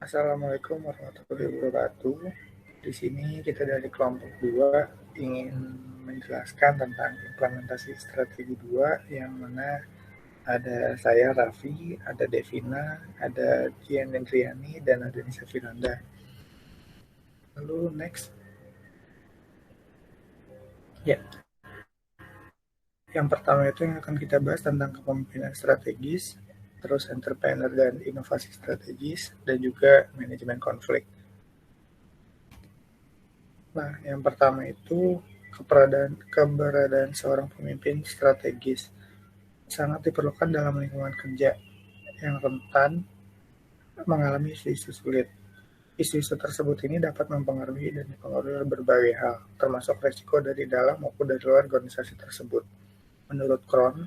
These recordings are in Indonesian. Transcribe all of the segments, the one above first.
Assalamualaikum warahmatullahi wabarakatuh. Di sini kita dari kelompok 2 ingin menjelaskan tentang implementasi strategi 2 yang mana ada saya Raffi, ada Devina, ada Dian Indriani, dan ada Nisa Firanda. Lalu next. Ya, yang pertama itu yang akan kita bahas tentang kepemimpinan strategis, terus entrepreneur dan inovasi strategis, dan juga manajemen konflik. Nah, yang pertama itu keberadaan seorang pemimpin strategis sangat diperlukan dalam lingkungan kerja yang rentan mengalami isu-isu sulit. Isu-isu tersebut ini dapat mempengaruhi dan dipengaruhi oleh berbagai hal, termasuk resiko dari dalam maupun dari luar organisasi tersebut. Menurut Kron,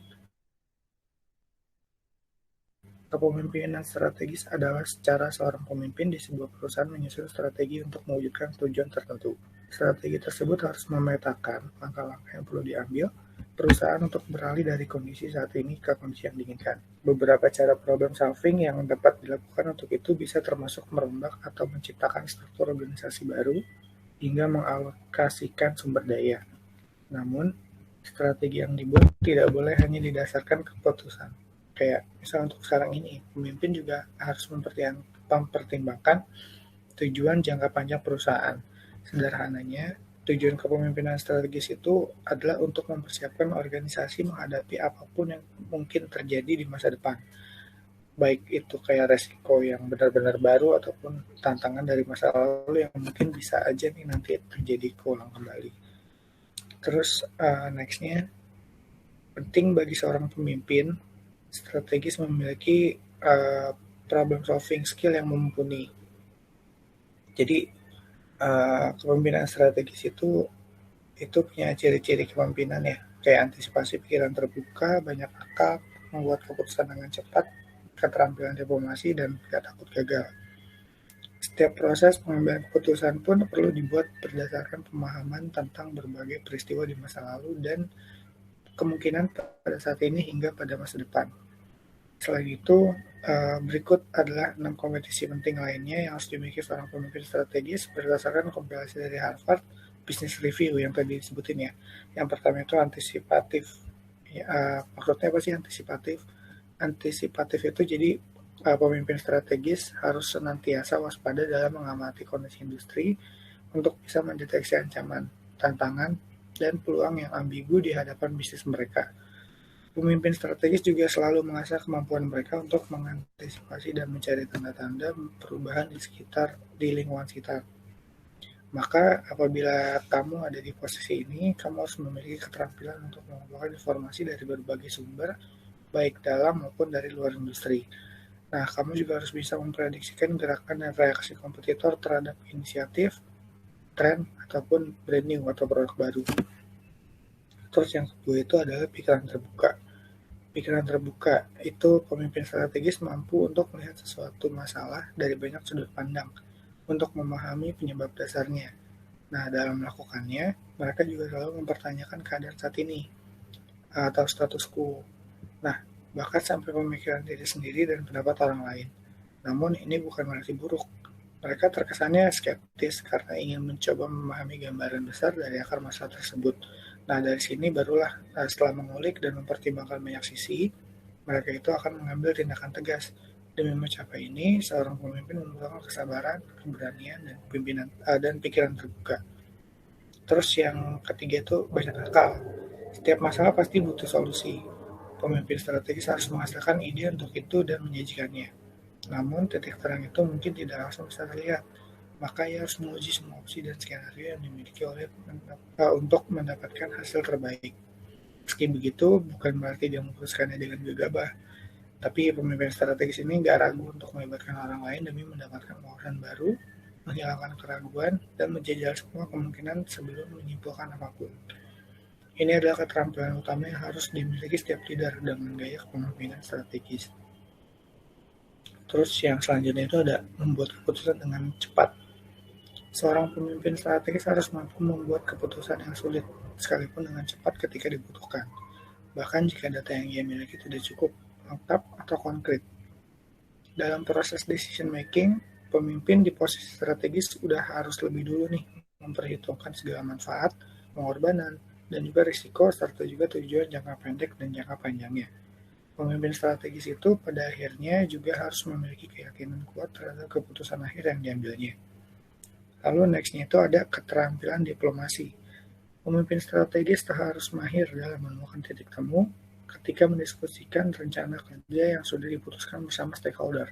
kepemimpinan strategis adalah secara seorang pemimpin di sebuah perusahaan menyusun strategi untuk mewujudkan tujuan tertentu. Strategi tersebut harus memetakan langkah-langkah yang perlu diambil perusahaan untuk beralih dari kondisi saat ini ke kondisi yang diinginkan. Beberapa cara problem solving yang dapat dilakukan untuk itu bisa termasuk merombak atau menciptakan struktur organisasi baru hingga mengalokasikan sumber daya. Namun, strategi yang dibuat tidak boleh hanya didasarkan keputusan. Kayak misalnya untuk sekarang ini, pemimpin juga harus mempertimbangkan tujuan jangka panjang perusahaan. Sederhananya, tujuan kepemimpinan strategis itu adalah untuk mempersiapkan organisasi menghadapi apapun yang mungkin terjadi di masa depan. Baik itu kayak resiko yang benar-benar baru ataupun tantangan dari masa lalu yang mungkin bisa aja nih nanti terjadi keulang kembali. Terus nextnya, penting bagi seorang pemimpin strategis memiliki problem solving skill yang mumpuni. Jadi kepemimpinan strategis itu punya ciri-ciri kepemimpinan ya, kayak antisipasi pikiran terbuka, banyak akal, membuat keputusan dengan cepat, keterampilan diplomasi, dan tidak takut gagal. Setiap proses pengambilan keputusan pun perlu dibuat berdasarkan pemahaman tentang berbagai peristiwa di masa lalu dan kemungkinan pada saat ini hingga pada masa depan. Selain itu, berikut adalah 6 kompetisi penting lainnya yang harus dimiliki seorang pemimpin strategis berdasarkan kompilasi dari Harvard Business Review yang tadi disebutin ya. Yang pertama itu antisipatif. Ya, maksudnya apa sih antisipatif? Antisipatif itu jadi pemimpin strategis harus senantiasa waspada dalam mengamati kondisi industri untuk bisa mendeteksi ancaman, tantangan, dan peluang yang ambigu di hadapan bisnis mereka. Pemimpin strategis juga selalu mengasah kemampuan mereka untuk mengantisipasi dan mencari tanda-tanda perubahan di lingkungan sekitar. Maka apabila kamu ada di posisi ini, kamu harus memiliki keterampilan untuk mengumpulkan informasi dari berbagai sumber, baik dalam maupun dari luar industri. Nah, kamu juga harus bisa memprediksikan gerakan dan reaksi kompetitor terhadap inisiatif, tren, ataupun brand new atau produk baru. Terus yang kedua itu adalah pikiran terbuka. Pikiran terbuka itu pemimpin strategis mampu untuk melihat sesuatu masalah dari banyak sudut pandang untuk memahami penyebab dasarnya. Nah, dalam melakukannya, mereka juga selalu mempertanyakan keadaan saat ini atau status quo. Nah, bahkan sampai pemikiran diri sendiri dan pendapat orang lain. Namun ini bukan berarti buruk. Mereka terkesannya skeptis karena ingin mencoba memahami gambaran besar dari akar masalah tersebut. Nah, dari sini barulah setelah mengulik dan mempertimbangkan banyak sisi, mereka itu akan mengambil tindakan tegas. Demi mencapai ini, seorang pemimpin membutuhkan kesabaran, keberanian, dan pikiran terbuka. Terus yang ketiga itu banyak akal. Setiap masalah pasti butuh solusi. Pemimpin strategis harus menghasilkan ide untuk itu dan menyajikannya. Namun, titik terang itu mungkin tidak langsung bisa terlihat. Maka ia harus menguji semua opsi dan skenario yang dimiliki untuk mendapatkan hasil terbaik. Meski begitu, bukan berarti dia memutuskannya dengan gegabah. Tapi pemimpin strategis ini nggak ragu untuk melibatkan orang lain demi mendapatkan wawasan baru, menghilangkan keraguan, dan menjajal semua kemungkinan sebelum menyimpulkan apapun. Ini adalah keterampilan utama yang harus dimiliki setiap leader dengan gaya kepemimpinan strategis. Terus yang selanjutnya itu ada membuat keputusan dengan cepat. Seorang pemimpin strategis harus mampu membuat keputusan yang sulit, sekalipun dengan cepat ketika dibutuhkan. Bahkan jika data yang ia miliki tidak cukup lengkap atau konkret. Dalam proses decision making, pemimpin di posisi strategis udah harus lebih dulu nih memperhitungkan segala manfaat, pengorbanan, dan juga risiko serta juga tujuan jangka pendek dan jangka panjangnya. Pemimpin strategis itu pada akhirnya juga harus memiliki keyakinan kuat terhadap keputusan akhir yang diambilnya. Lalu nextnya itu ada keterampilan diplomasi. Pemimpin strategis harus mahir dalam menemukan titik temu ketika mendiskusikan rencana kerja yang sudah diputuskan bersama stakeholder.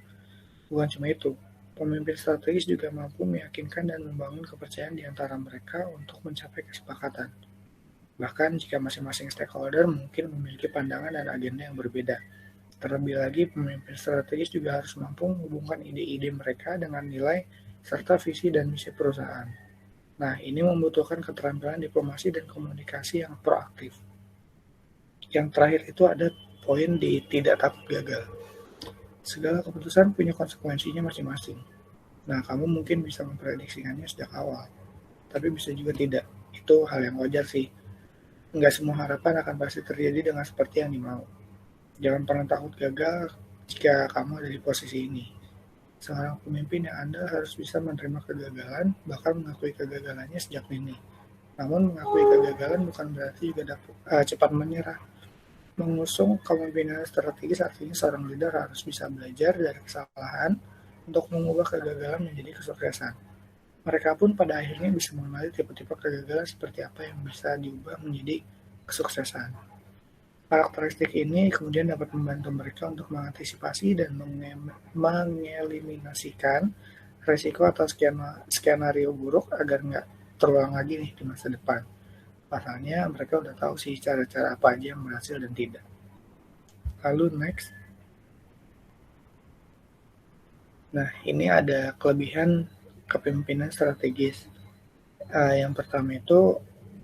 Bukan cuma itu, pemimpin strategis juga mampu meyakinkan dan membangun kepercayaan di antara mereka untuk mencapai kesepakatan. Bahkan jika masing-masing stakeholder mungkin memiliki pandangan dan agenda yang berbeda. Terlebih lagi, pemimpin strategis juga harus mampu menghubungkan ide-ide mereka dengan nilai serta visi dan misi perusahaan. Nah, ini membutuhkan keterampilan diplomasi dan komunikasi yang proaktif. Yang terakhir itu ada poin di tidak takut gagal. Segala keputusan punya konsekuensinya masing-masing. Nah, kamu mungkin bisa memprediksikannya sejak awal, tapi bisa juga tidak. Itu hal yang wajar sih. Nggak semua harapan akan pasti terjadi dengan seperti yang dimau. Jangan pernah takut gagal jika kamu ada di posisi ini. Seorang pemimpin yang andal harus bisa menerima kegagalan, bahkan mengakui kegagalannya sejak dini. Namun mengakui kegagalan bukan berarti juga cepat menyerah. Mengusung kepemimpinan strategis artinya seorang leader harus bisa belajar dari kesalahan untuk mengubah kegagalan menjadi kesuksesan. Mereka pun pada akhirnya bisa mengenali tipe-tipe kegagalan seperti apa yang bisa diubah menjadi kesuksesan. Karakteristik ini kemudian dapat membantu mereka untuk mengantisipasi dan mengeliminasikan risiko atau skenario buruk agar nggak terulang lagi nih di masa depan. Pasalnya mereka udah tahu sih cara-cara apa aja yang berhasil dan tidak. Lalu next. Nah, ini ada kelebihan kepemimpinan strategis. Yang pertama itu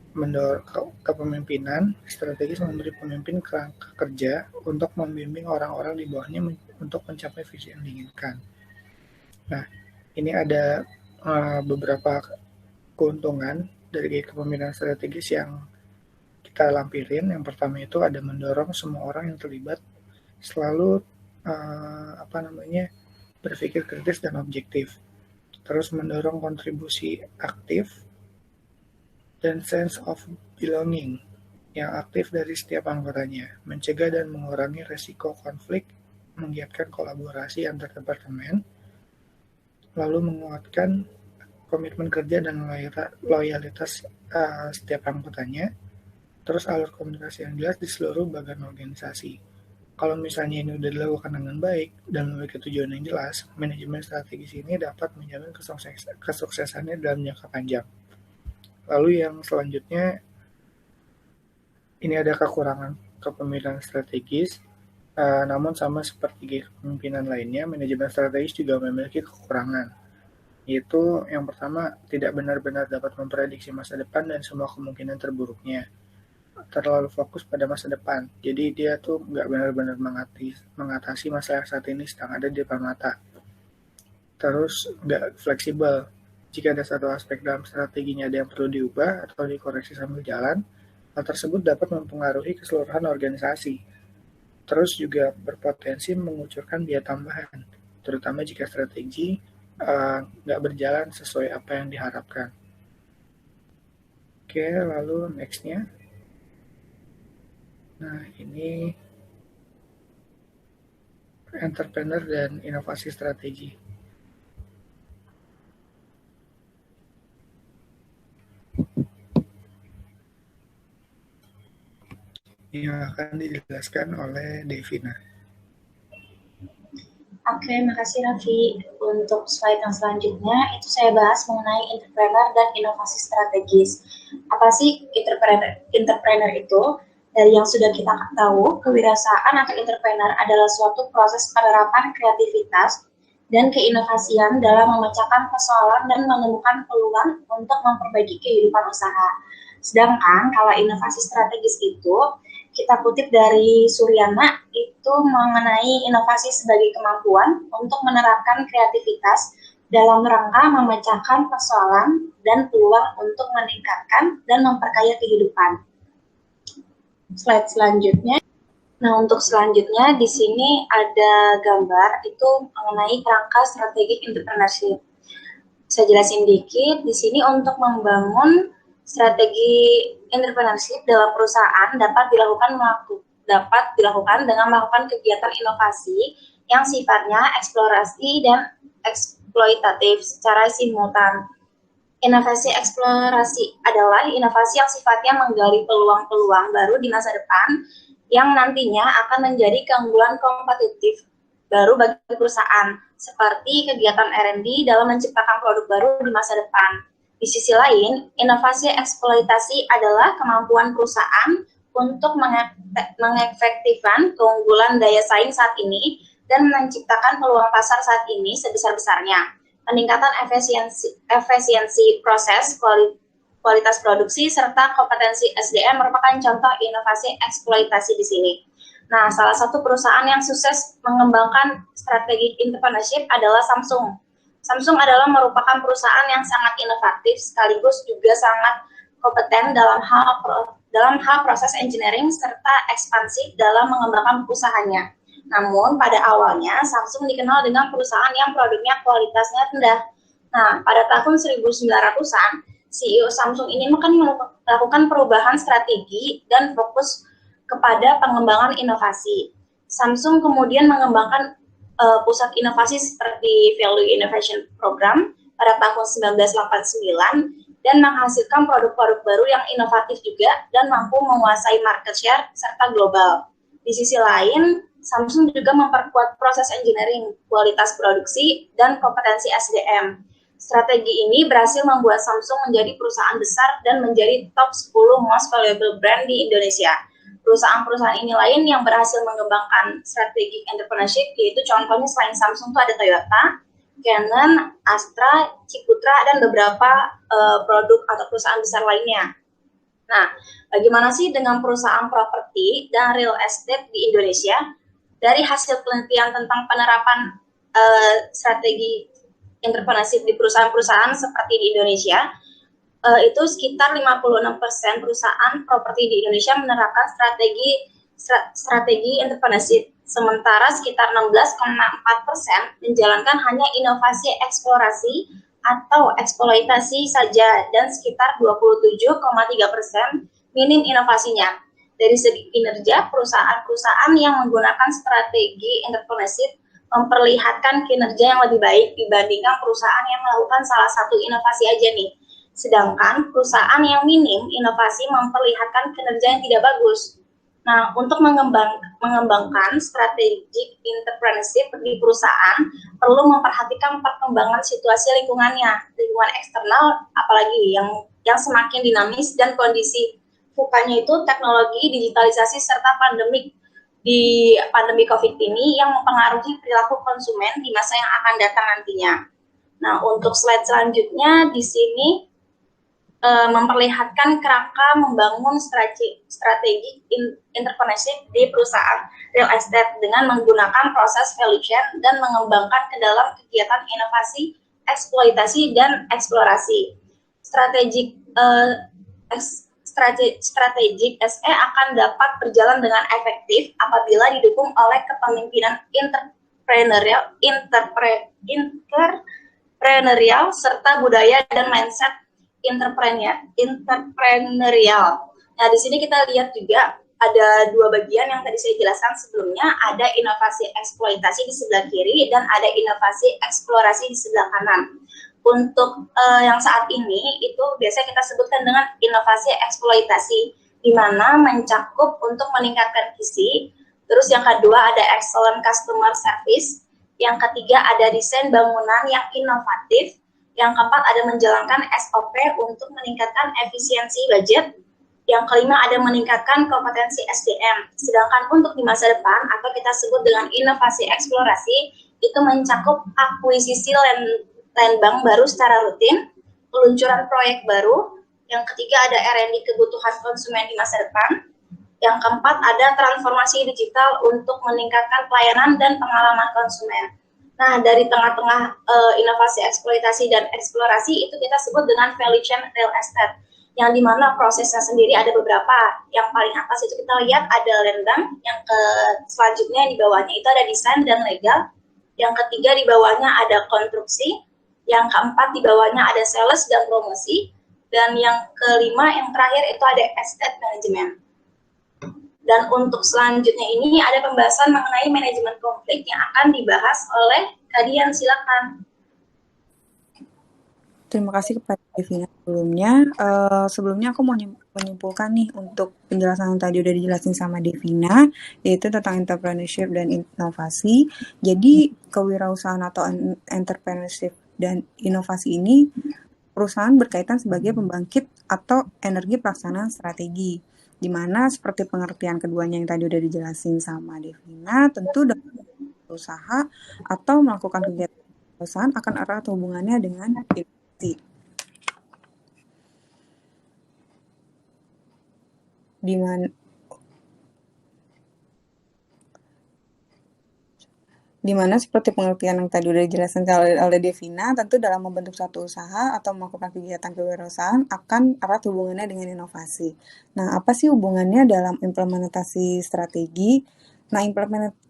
mendorong kepemimpinan strategis memberi pemimpin kerangka kerja untuk membimbing orang-orang di bawahnya untuk mencapai visi yang diinginkan. Nah, ini ada beberapa keuntungan dari kepemimpinan strategis yang kita lampirin. Yang pertama itu ada mendorong semua orang yang terlibat selalu berpikir kritis dan objektif. Terus mendorong kontribusi aktif dan sense of belonging yang aktif dari setiap anggotanya, mencegah dan mengurangi resiko konflik, menggiatkan kolaborasi antar departemen, lalu menguatkan komitmen kerja dan loyalitas setiap anggotanya, terus alur komunikasi yang jelas di seluruh bagian organisasi. Kalau misalnya ini udah dilakukan dengan baik dan memiliki tujuan yang jelas, manajemen strategis ini dapat menjamin kesuksesannya dalam jangka panjang. Lalu yang selanjutnya, ini ada kekurangan kepemimpinan strategis, namun sama seperti kepemimpinan lainnya, manajemen strategis juga memiliki kekurangan. Yaitu yang pertama, tidak benar-benar dapat memprediksi masa depan dan semua kemungkinan terburuknya. Terlalu fokus pada masa depan, jadi dia tuh nggak benar-benar mengatasi masalah yang saat ini sedang ada di depan mata. Terus nggak fleksibel. Jika ada satu aspek dalam strateginya ada yang perlu diubah atau dikoreksi sambil jalan, hal tersebut dapat mempengaruhi keseluruhan organisasi. Terus juga berpotensi mengucurkan biaya tambahan, terutama jika strategi nggak berjalan sesuai apa yang diharapkan. Oke, lalu next-nya. Nah, ini entrepreneur dan inovasi strategi. Yang akan dijelaskan oleh Devina. Oke, makasih Raffi. Untuk slide yang selanjutnya, itu saya bahas mengenai entrepreneur dan inovasi strategis. Apa sih entrepreneur itu? Dari yang sudah kita tahu, kewirausahaan atau entrepreneur adalah suatu proses penerapan kreativitas dan keinovasian dalam memecahkan persoalan dan menemukan peluang untuk memperbaiki kehidupan usaha. Sedangkan kalau inovasi strategis itu, kita kutip dari Suryana, itu mengenai inovasi sebagai kemampuan untuk menerapkan kreativitas dalam rangka memecahkan persoalan dan peluang untuk meningkatkan dan memperkaya kehidupan. Slide selanjutnya. Nah, untuk selanjutnya di sini ada gambar itu mengenai kerangka strategi entrepreneurship. Saya jelasin dikit, di sini untuk membangun strategi entrepreneurship dalam perusahaan dapat dilakukan dengan melakukan kegiatan inovasi yang sifatnya eksplorasi dan eksploitatif secara simultan. Inovasi eksplorasi adalah inovasi yang sifatnya menggali peluang-peluang baru di masa depan yang nantinya akan menjadi keunggulan kompetitif baru bagi perusahaan, seperti kegiatan R&D dalam menciptakan produk baru di masa depan. Di sisi lain, inovasi eksploitasi adalah kemampuan perusahaan untuk mengefektifkan keunggulan daya saing saat ini dan menciptakan peluang pasar saat ini sebesar-besarnya. Peningkatan efisiensi proses, kualitas produksi, serta kompetensi SDM merupakan contoh inovasi eksploitasi di sini. Nah, salah satu perusahaan yang sukses mengembangkan strategi entrepreneurship adalah Samsung. Samsung adalah merupakan perusahaan yang sangat inovatif sekaligus juga sangat kompeten dalam hal proses engineering serta ekspansif dalam mengembangkan usahanya. Namun, pada awalnya Samsung dikenal dengan perusahaan yang produknya kualitasnya rendah. Nah, pada tahun 1900-an, CEO Samsung ini melakukan perubahan strategi dan fokus kepada pengembangan inovasi. Samsung kemudian mengembangkan pusat inovasi seperti Value Innovation Program pada tahun 1989 dan menghasilkan produk-produk baru yang inovatif juga dan mampu menguasai market share serta global. Di sisi lain, Samsung juga memperkuat proses engineering, kualitas produksi, dan kompetensi SDM. Strategi ini berhasil membuat Samsung menjadi perusahaan besar dan menjadi top 10 most valuable brand di Indonesia. Perusahaan-perusahaan ini lain yang berhasil mengembangkan strategi entrepreneurship, yaitu contohnya selain Samsung itu ada Toyota, Canon, Astra, Ciputra, dan beberapa produk atau perusahaan besar lainnya. Nah, bagaimana sih dengan perusahaan properti dan real estate di Indonesia? Dari hasil penelitian tentang penerapan strategi entrepreneurship di perusahaan-perusahaan seperti di Indonesia, itu sekitar 56% perusahaan properti di Indonesia menerapkan strategi entrepreneurship, sementara sekitar 16,4% menjalankan hanya inovasi eksplorasi atau eksploitasi saja, dan sekitar 27,3% minim inovasinya. Dari segi kinerja, perusahaan-perusahaan yang menggunakan strategi entrepreneurship memperlihatkan kinerja yang lebih baik dibandingkan perusahaan yang melakukan salah satu inovasi aja nih. Sedangkan perusahaan yang minim inovasi memperlihatkan kinerja yang tidak bagus. Nah, untuk mengembangkan strategi entrepreneurship di perusahaan perlu memperhatikan perkembangan situasi lingkungan eksternal, apalagi yang semakin dinamis, dan kondisi bukannya itu teknologi, digitalisasi, serta pandemi COVID ini yang mempengaruhi perilaku konsumen di masa yang akan datang nantinya. Nah, untuk slide selanjutnya di sini memperlihatkan kerangka membangun strategi entrepreneurship di perusahaan real estate dengan menggunakan proses value chain dan mengembangkan ke dalam kegiatan inovasi, eksploitasi, dan eksplorasi. Strategik SE akan dapat berjalan dengan efektif apabila didukung oleh kepemimpinan entrepreneurial serta budaya dan mindset entrepreneurial. Nah, di sini kita lihat juga ada dua bagian yang tadi saya jelaskan sebelumnya, ada inovasi eksploitasi di sebelah kiri dan ada inovasi eksplorasi di sebelah kanan. Untuk yang saat ini itu biasanya kita sebutkan dengan inovasi eksploitasi, di mana mencakup untuk meningkatkan visi. Terus yang kedua ada excellent customer service. Yang ketiga ada desain bangunan yang inovatif. Yang keempat ada menjalankan SOP untuk meningkatkan efisiensi budget. Yang kelima ada meningkatkan kompetensi SDM. Sedangkan untuk di masa depan atau kita sebut dengan inovasi eksplorasi itu mencakup akuisisi land bank baru secara rutin, peluncuran proyek baru. Yang ketiga ada R&D kebutuhan konsumen di masa depan. Yang keempat ada transformasi digital untuk meningkatkan pelayanan dan pengalaman konsumen. Nah, dari tengah-tengah inovasi eksploitasi dan eksplorasi itu kita sebut dengan value chain real estate, yang dimana prosesnya sendiri ada beberapa. Yang paling atas itu kita lihat ada land bank, yang selanjutnya di bawahnya itu ada desain dan legal, yang ketiga di bawahnya ada konstruksi, yang keempat di bawahnya ada sales dan promosi, dan yang kelima yang terakhir itu ada estate management. Dan untuk selanjutnya ini ada pembahasan mengenai manajemen konflik yang akan dibahas oleh Kadian, silakan. Terima kasih kepada Devina sebelumnya aku mau menyimpulkan nih untuk penjelasan yang tadi udah dijelasin sama Devina, yaitu tentang entrepreneurship dan inovasi. Jadi kewirausahaan atau entrepreneurship dan inovasi ini perusahaan berkaitan sebagai pembangkit atau energi pelaksanaan strategi, di mana seperti pengertian keduanya yang tadi udah dijelasin sama Devina, tentu dalam usaha atau melakukan kegiatan perusahaan akan erat hubungannya dengan di mana seperti pengertian yang tadi udah dijelaskan oleh Devina, tentu dalam membentuk suatu usaha atau melakukan kegiatan kewirausahaan akan erat hubungannya dengan inovasi. Nah, apa sih hubungannya dalam implementasi strategi? Nah,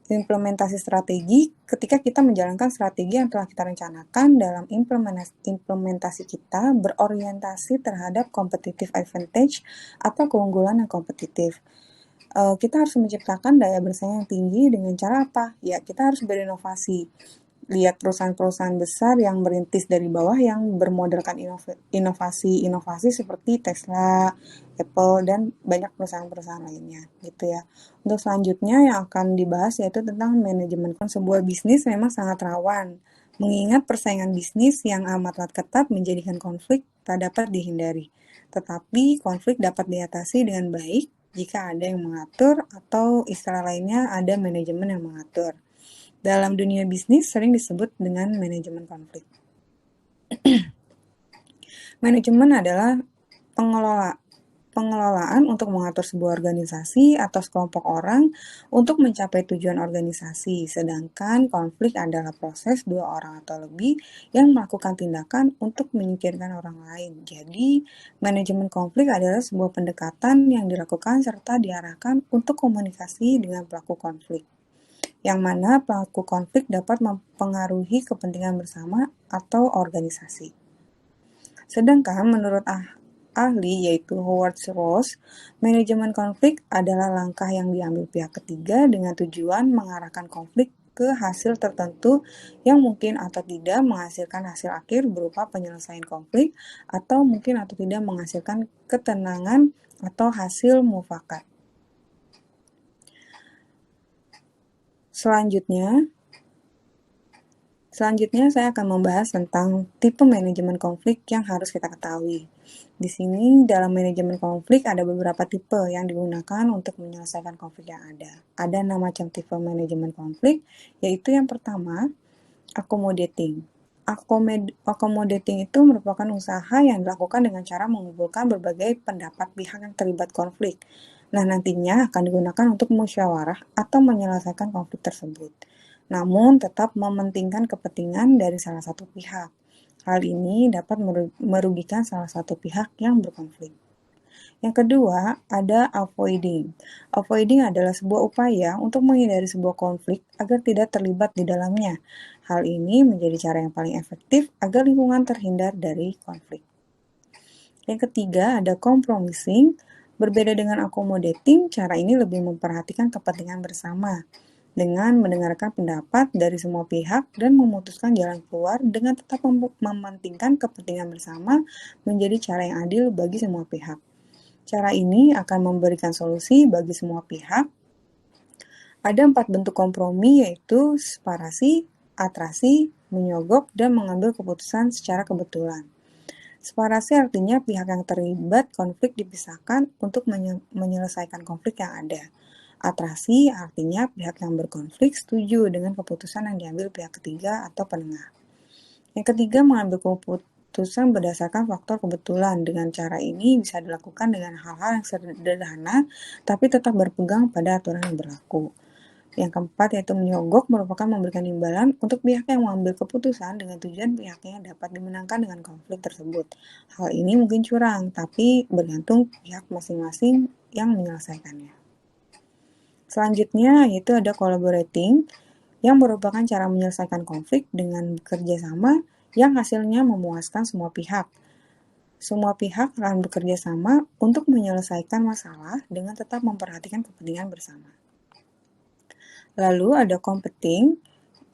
implementasi strategi ketika kita menjalankan strategi yang telah kita rencanakan dalam implementasi kita berorientasi terhadap competitive advantage atau keunggulan yang kompetitif. Kita harus menciptakan daya bersaing yang tinggi dengan cara apa? Ya, kita harus berinovasi. Lihat perusahaan-perusahaan besar yang merintis dari bawah yang bermodalkan inovasi seperti Tesla, Apple, dan banyak perusahaan-perusahaan lainnya, gitu ya. Untuk selanjutnya yang akan dibahas yaitu tentang manajemen. Sebuah bisnis memang sangat rawan, mengingat persaingan bisnis yang amat ketat menjadikan konflik tak dapat dihindari. Tetapi konflik dapat diatasi dengan baik jika ada yang mengatur atau istilah lainnya ada manajemen yang mengatur. Dalam dunia bisnis sering disebut dengan manajemen konflik. Manajemen adalah pengelolaan untuk mengatur sebuah organisasi atau sekelompok orang untuk mencapai tujuan organisasi, sedangkan konflik adalah proses dua orang atau lebih yang melakukan tindakan untuk menyingkirkan orang lain. Jadi, manajemen konflik adalah sebuah pendekatan yang dilakukan serta diarahkan untuk komunikasi dengan pelaku konflik, yang mana pelaku konflik dapat mempengaruhi kepentingan bersama atau organisasi. Sedangkan menurut ahli yaitu Howard Ross, manajemen konflik adalah langkah yang diambil pihak ketiga dengan tujuan mengarahkan konflik ke hasil tertentu yang mungkin atau tidak menghasilkan hasil akhir berupa penyelesaian konflik atau mungkin atau tidak menghasilkan ketenangan atau hasil mufakat. Selanjutnya saya akan membahas tentang tipe manajemen konflik yang harus kita ketahui. Di sini dalam manajemen konflik ada beberapa tipe yang digunakan untuk menyelesaikan konflik yang ada. Ada 6 macam tipe manajemen konflik, yaitu yang pertama, accommodating. Accommodating itu merupakan usaha yang dilakukan dengan cara mengumpulkan berbagai pendapat pihak yang terlibat konflik. Nah, nantinya akan digunakan untuk musyawarah atau menyelesaikan konflik tersebut, namun tetap mementingkan kepentingan dari salah satu pihak. Hal ini dapat merugikan salah satu pihak yang berkonflik. Yang kedua, ada avoiding. Avoiding adalah sebuah upaya untuk menghindari sebuah konflik agar tidak terlibat di dalamnya. Hal ini menjadi cara yang paling efektif agar lingkungan terhindar dari konflik. Yang ketiga, ada compromising. Berbeda dengan accommodating, cara ini lebih memperhatikan kepentingan bersama dengan mendengarkan pendapat dari semua pihak dan memutuskan jalan keluar dengan tetap mementingkan kepentingan bersama menjadi cara yang adil bagi semua pihak. Cara ini akan memberikan solusi bagi semua pihak. Ada 4 bentuk kompromi yaitu separasi, atrasi, menyogok, dan mengambil keputusan secara kebetulan. Separasi artinya pihak yang terlibat konflik dipisahkan untuk menyelesaikan konflik yang ada. Atrasi artinya pihak yang berkonflik setuju dengan keputusan yang diambil pihak ketiga atau penengah. Yang ketiga, mengambil keputusan berdasarkan faktor kebetulan. Dengan cara ini bisa dilakukan dengan hal-hal yang sederhana, tapi tetap berpegang pada aturan yang berlaku. Yang keempat yaitu menyogok merupakan memberikan imbalan untuk pihak yang mengambil keputusan dengan tujuan pihaknya dapat dimenangkan dengan konflik tersebut. Hal ini mungkin curang, tapi bergantung pihak masing-masing yang menyelesaikannya. Selanjutnya yaitu ada collaborating, yang merupakan cara menyelesaikan konflik dengan bekerja sama yang hasilnya memuaskan semua pihak. Semua pihak akan bekerja sama untuk menyelesaikan masalah dengan tetap memperhatikan kepentingan bersama. Lalu ada competing,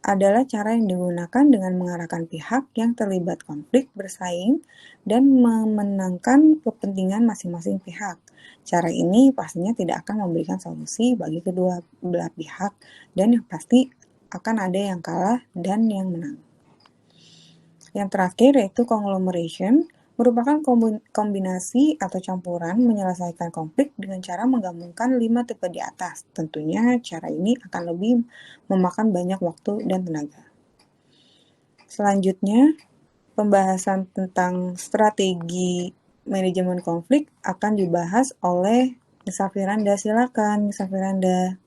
adalah cara yang digunakan dengan mengarahkan pihak yang terlibat konflik bersaing dan memenangkan kepentingan masing-masing pihak. Cara ini pastinya tidak akan memberikan solusi bagi kedua belah pihak dan yang pasti akan ada yang kalah dan yang menang. Yang terakhir yaitu conglomeration, merupakan kombinasi atau campuran menyelesaikan konflik dengan cara menggabungkan 5 tipe di atas. Tentunya cara ini akan lebih memakan banyak waktu dan tenaga. Selanjutnya, pembahasan tentang strategi manajemen konflik akan dibahas oleh Nisa Firanda. Silakan, Nisa Firanda.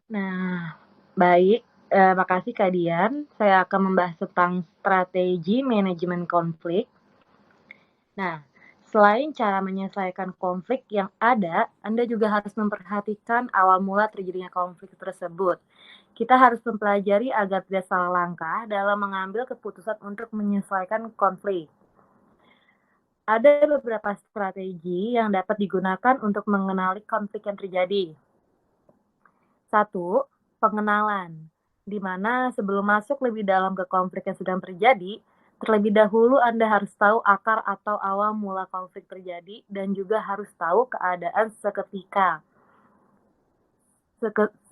Nah, baik. Makasih Kak Dian. Saya akan membahas tentang strategi manajemen konflik. Nah, selain cara menyelesaikan konflik yang ada, Anda juga harus memperhatikan awal mula terjadinya konflik tersebut. Kita harus mempelajari agar tidak salah langkah dalam mengambil keputusan untuk menyelesaikan konflik. Ada beberapa strategi yang dapat digunakan untuk mengenali konflik yang terjadi. 1. Pengenalan, di mana sebelum masuk lebih dalam ke konflik yang sedang terjadi, terlebih dahulu Anda harus tahu akar atau awal mula konflik terjadi dan juga harus tahu keadaan seketika.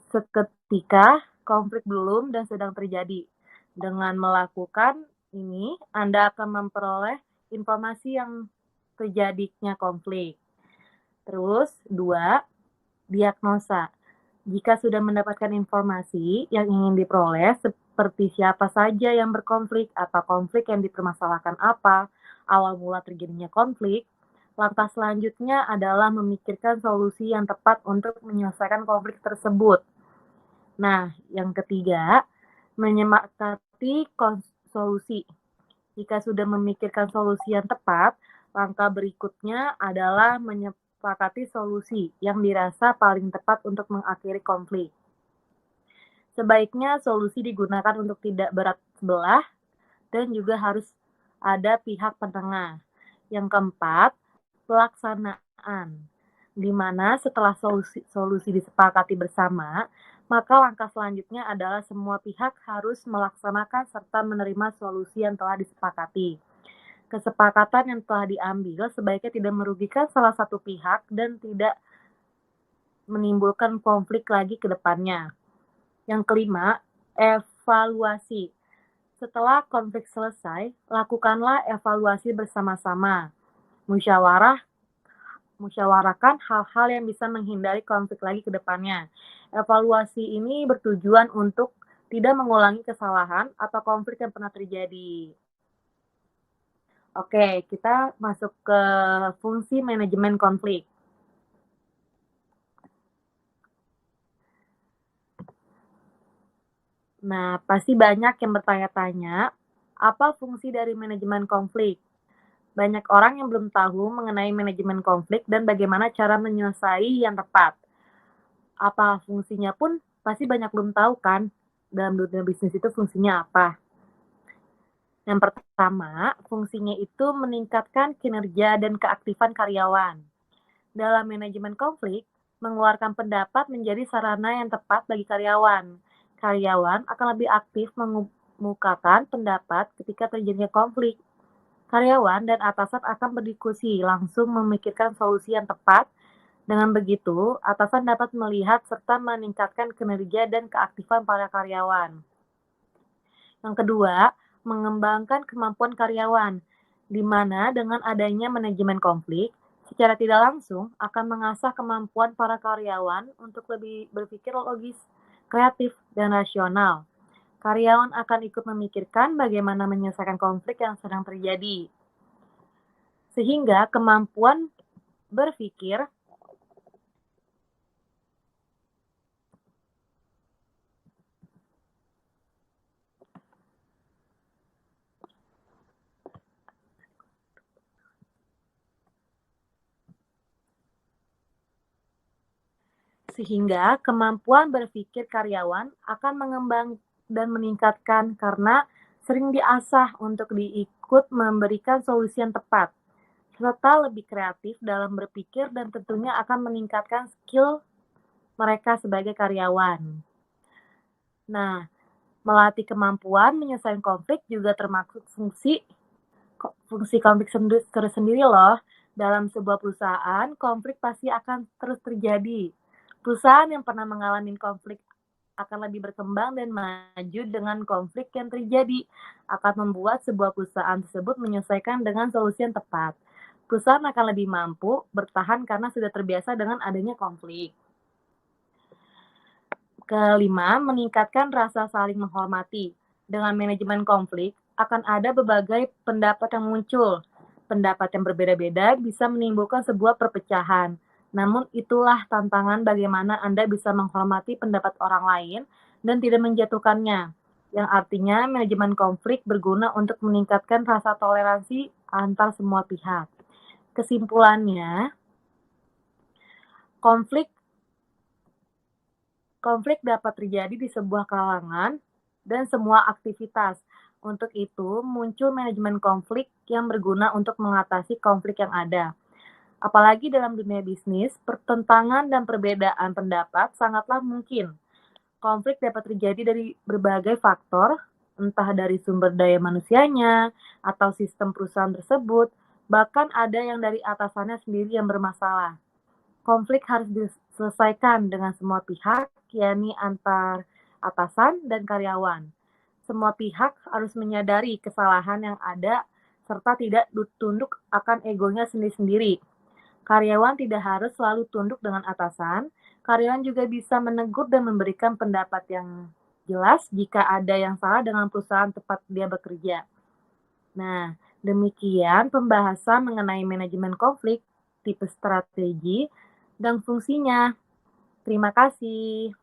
Seketika konflik belum dan sedang terjadi. Dengan melakukan ini, Anda akan memperoleh informasi yang terjadinya konflik. Terus, 2. Diagnosa. Jika sudah mendapatkan informasi yang ingin diperoleh, seperti siapa saja yang berkonflik atau konflik yang dipermasalahkan apa, awal mula terjadinya konflik, langkah selanjutnya adalah memikirkan solusi yang tepat untuk menyelesaikan konflik tersebut. Nah, yang ketiga, menyepakati solusi. Jika sudah memikirkan solusi yang tepat, langkah berikutnya adalah menyepakati solusi yang dirasa paling tepat untuk mengakhiri konflik. Sebaiknya solusi digunakan untuk tidak berat sebelah dan juga harus ada pihak penengah. Yang keempat, pelaksanaan, di mana setelah solusi disepakati bersama, maka langkah selanjutnya adalah semua pihak harus melaksanakan serta menerima solusi yang telah disepakati. Kesepakatan yang telah diambil sebaiknya tidak merugikan salah satu pihak dan tidak menimbulkan konflik lagi ke depannya. Yang kelima, evaluasi. Setelah konflik selesai, lakukanlah evaluasi bersama-sama. Musyawarahkan hal-hal yang bisa menghindari konflik lagi ke depannya. Evaluasi ini bertujuan untuk tidak mengulangi kesalahan atau konflik yang pernah terjadi. Oke, kita masuk ke fungsi manajemen konflik. Nah, pasti banyak yang bertanya-tanya, apa fungsi dari manajemen konflik? Banyak orang yang belum tahu mengenai manajemen konflik dan bagaimana cara menyelesaikan yang tepat. Apa fungsinya pun pasti banyak belum tahu kan, dalam dunia bisnis itu fungsinya apa. Yang pertama, fungsinya itu meningkatkan kinerja dan keaktifan karyawan. Dalam manajemen konflik, mengeluarkan pendapat menjadi sarana yang tepat bagi karyawan. Karyawan akan lebih aktif mengemukakan pendapat ketika terjadinya konflik. Karyawan dan atasan akan berdiskusi, langsung memikirkan solusi yang tepat. Dengan begitu, atasan dapat melihat serta meningkatkan kinerja dan keaktifan para karyawan. Yang kedua, mengembangkan kemampuan karyawan, di mana dengan adanya manajemen konflik, secara tidak langsung akan mengasah kemampuan para karyawan untuk lebih berpikir logis, kreatif, dan rasional. Karyawan akan ikut memikirkan bagaimana menyelesaikan konflik yang sedang terjadi. Sehingga kemampuan berpikir karyawan akan mengembang dan meningkatkan karena sering diasah untuk diikut memberikan solusi yang tepat, serta lebih kreatif dalam berpikir dan tentunya akan meningkatkan skill mereka sebagai karyawan. Nah, melatih kemampuan menyelesaikan konflik juga termasuk fungsi konflik tersendiri loh. Dalam sebuah perusahaan, konflik pasti akan terus terjadi. Perusahaan yang pernah mengalami konflik akan lebih berkembang dan maju dengan konflik yang terjadi, akan membuat sebuah perusahaan tersebut menyelesaikan dengan solusi yang tepat. Perusahaan akan lebih mampu bertahan karena sudah terbiasa dengan adanya konflik. Kelima, meningkatkan rasa saling menghormati. Dengan manajemen konflik, akan ada berbagai pendapat yang muncul. Pendapat yang berbeda-beda bisa menimbulkan sebuah perpecahan. Namun itulah tantangan bagaimana Anda bisa menghormati pendapat orang lain dan tidak menjatuhkannya. Yang artinya manajemen konflik berguna untuk meningkatkan rasa toleransi antar semua pihak. Kesimpulannya, konflik dapat terjadi di sebuah kalangan dan semua aktivitas. Untuk itu, muncul manajemen konflik yang berguna untuk mengatasi konflik yang ada. Apalagi dalam dunia bisnis, pertentangan dan perbedaan pendapat sangatlah mungkin. Konflik dapat terjadi dari berbagai faktor, entah dari sumber daya manusianya, atau sistem perusahaan tersebut, bahkan ada yang dari atasannya sendiri yang bermasalah. Konflik harus diselesaikan dengan semua pihak, yakni antar atasan dan karyawan. Semua pihak harus menyadari kesalahan yang ada serta tidak tunduk akan egonya sendiri-sendiri. Karyawan tidak harus selalu tunduk dengan atasan. Karyawan juga bisa menegur dan memberikan pendapat yang jelas jika ada yang salah dengan perusahaan tempat dia bekerja. Nah, demikian pembahasan mengenai manajemen konflik, tipe strategi, dan fungsinya. Terima kasih.